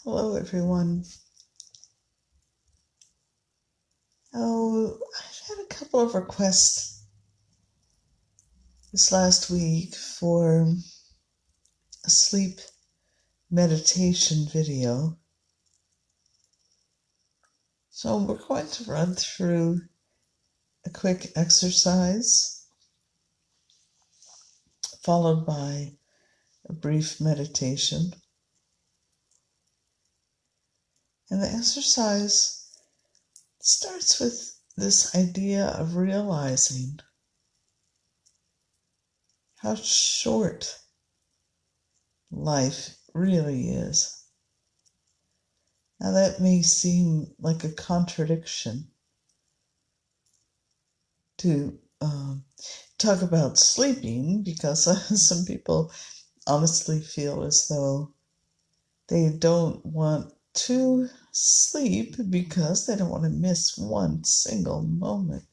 Hello, everyone. I've had a couple of requests this last week for a sleep meditation video. So we're going to run through a quick exercise, followed by a brief meditation. And the exercise starts with this idea of realizing how short life really is. Now, that may seem like a contradiction to talk about sleeping, because some people honestly feel as though they don't want to sleep because they don't want to miss one single moment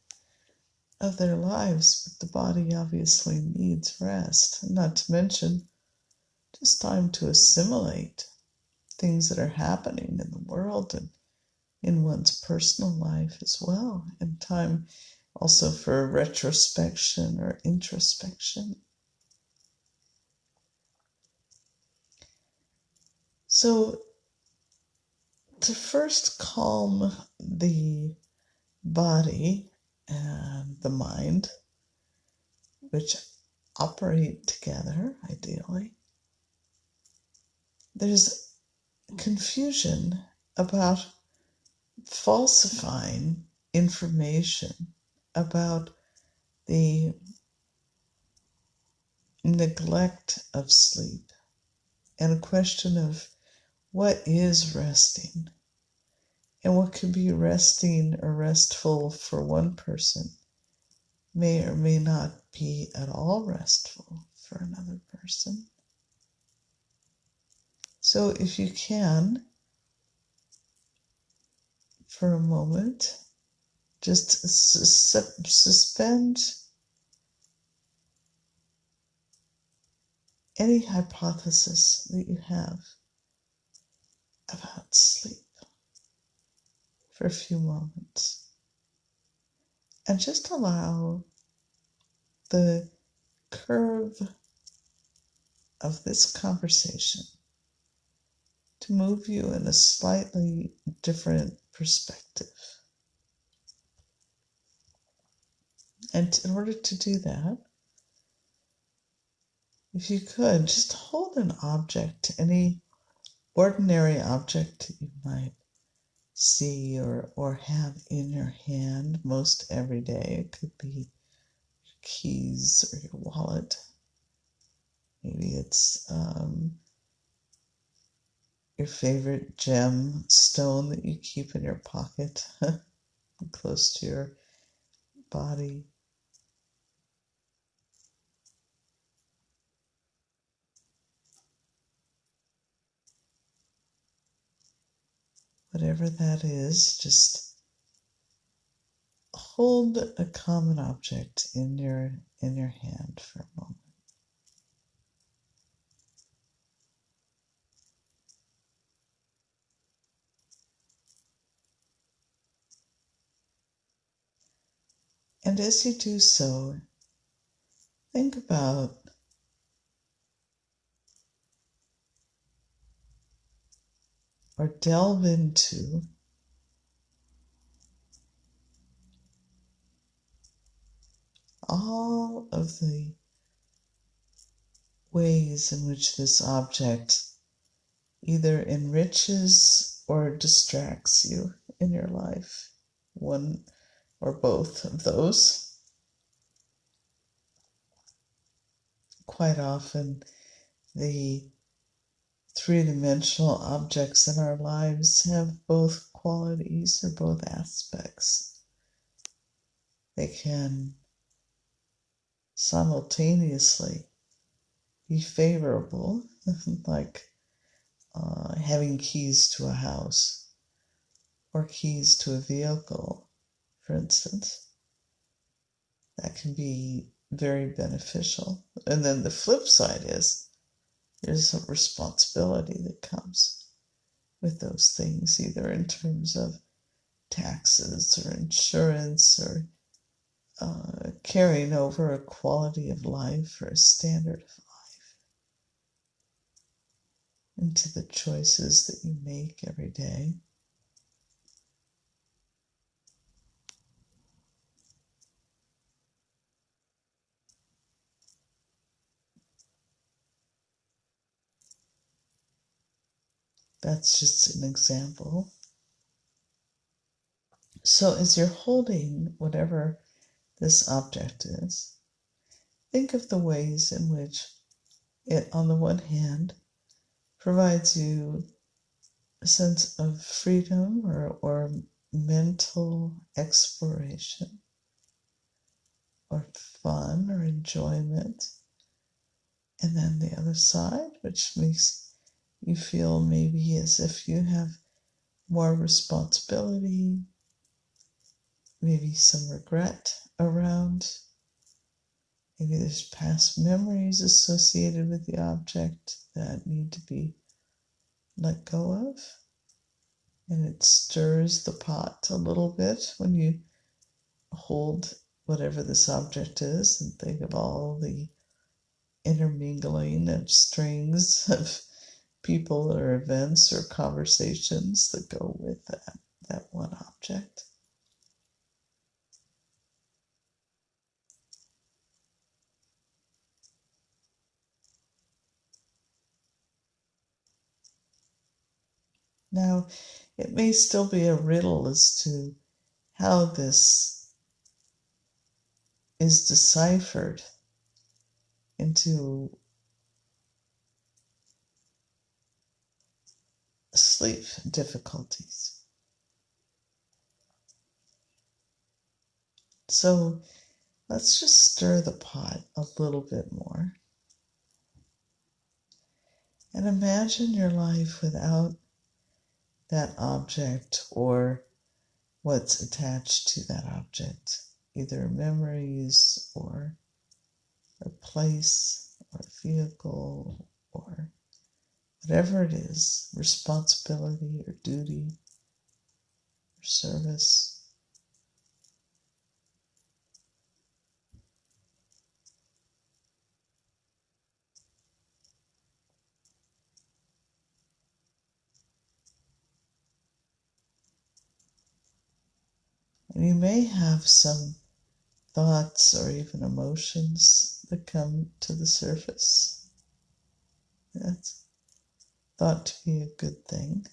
of their lives. But the body obviously needs rest, not to mention just time to assimilate things that are happening in the world and in one's personal life as well, and time also for retrospection or introspection. So, to first calm the body and the mind, which operate together ideally, there's confusion about falsifying information about the neglect of sleep, and a question of what is resting, and what could be resting or restful for one person may or may not be at all restful for another person. So if you can, for a moment, just suspend any hypothesis that you have about sleep for a few moments, and just allow the curve of this conversation to move you in a slightly different perspective. And in order to do that, if you could, just hold an object, any ordinary object that you might see or have in your hand most every day. It could be your keys or your wallet. Maybe it's your favorite gem stone that you keep in your pocket close to your body. Whatever that is, just hold a common object in your hand for a moment. And as you do so, think about or delve into all of the ways in which this object either enriches or distracts you in your life, one or both of those. Quite often, the three-dimensional objects in our lives have both qualities or both aspects. They can simultaneously be favorable, like having keys to a house or keys to a vehicle, for instance. That can be very beneficial. And then the flip side is there's a responsibility that comes with those things, either in terms of taxes or insurance or carrying over a quality of life or a standard of life into the choices that you make every day. That's just an example. So as you're holding whatever this object is, think of the ways in which it, on the one hand, provides you a sense of freedom or mental exploration or fun or enjoyment. And then the other side, which makes you feel maybe as if you have more responsibility, maybe some regret around. Maybe there's past memories associated with the object that need to be let go of. And it stirs the pot a little bit when you hold whatever this object is and think of all the intermingling of strings of people or events or conversations that go with that one object. Now, it may still be a riddle as to how this is deciphered into sleep difficulties. So let's just stir the pot a little bit more and imagine your life without that object or what's attached to that object, either memories or a place or a vehicle or whatever it is, responsibility or duty or service. And you may have some thoughts or even emotions that come to the surface. That's thought to be a good thing.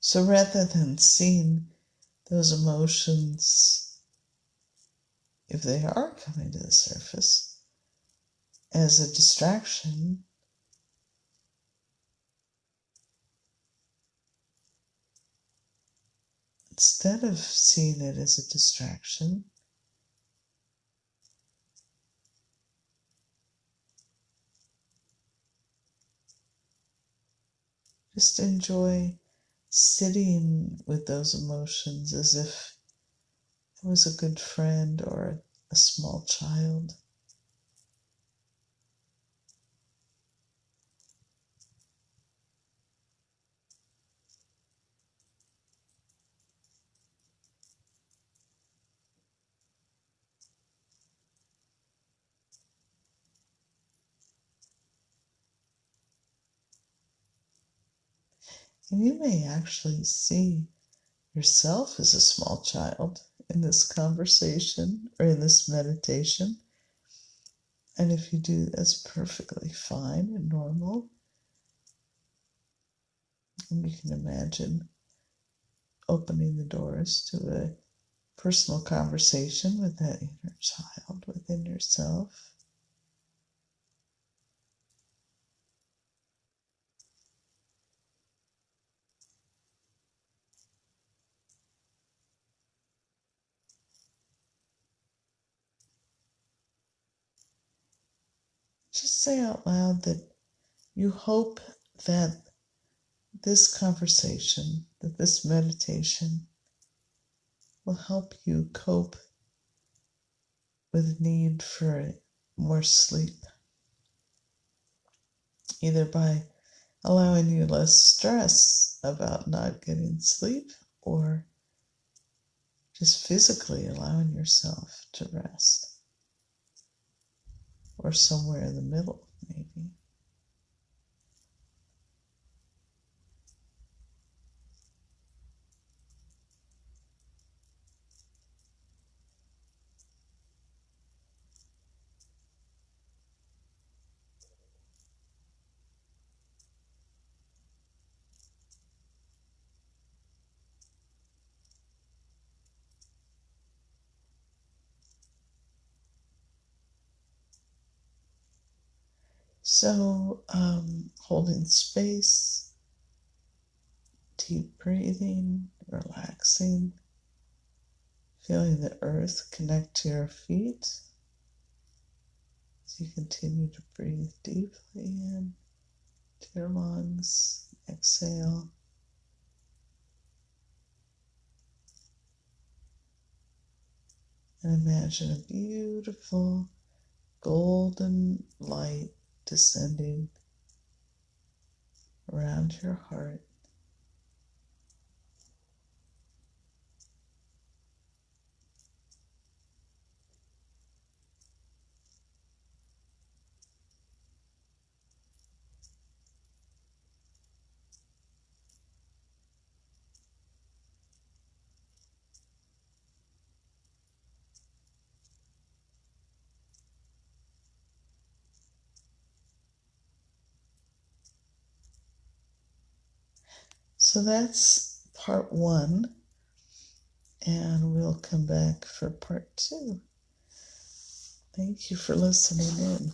So rather than seeing those emotions, if they are coming to the surface, as a distraction, instead of seeing it as a distraction, just enjoy sitting with those emotions as if it was a good friend or a small child. And you may actually see yourself as a small child in this conversation or in this meditation. And if you do, that's perfectly fine and normal. And you can imagine opening the doors to a personal conversation with that inner child within yourself. Just say out loud that you hope that this conversation, that this meditation will help you cope with need for more sleep, either by allowing you less stress about not getting sleep or just physically allowing yourself to rest, or somewhere in the middle, maybe. So, holding space, deep breathing, relaxing, feeling the earth connect to your feet as you continue to breathe deeply in to your lungs. Exhale. And imagine a beautiful golden light descending around your heart. So that's part one, and we'll come back for part two. Thank you for listening in.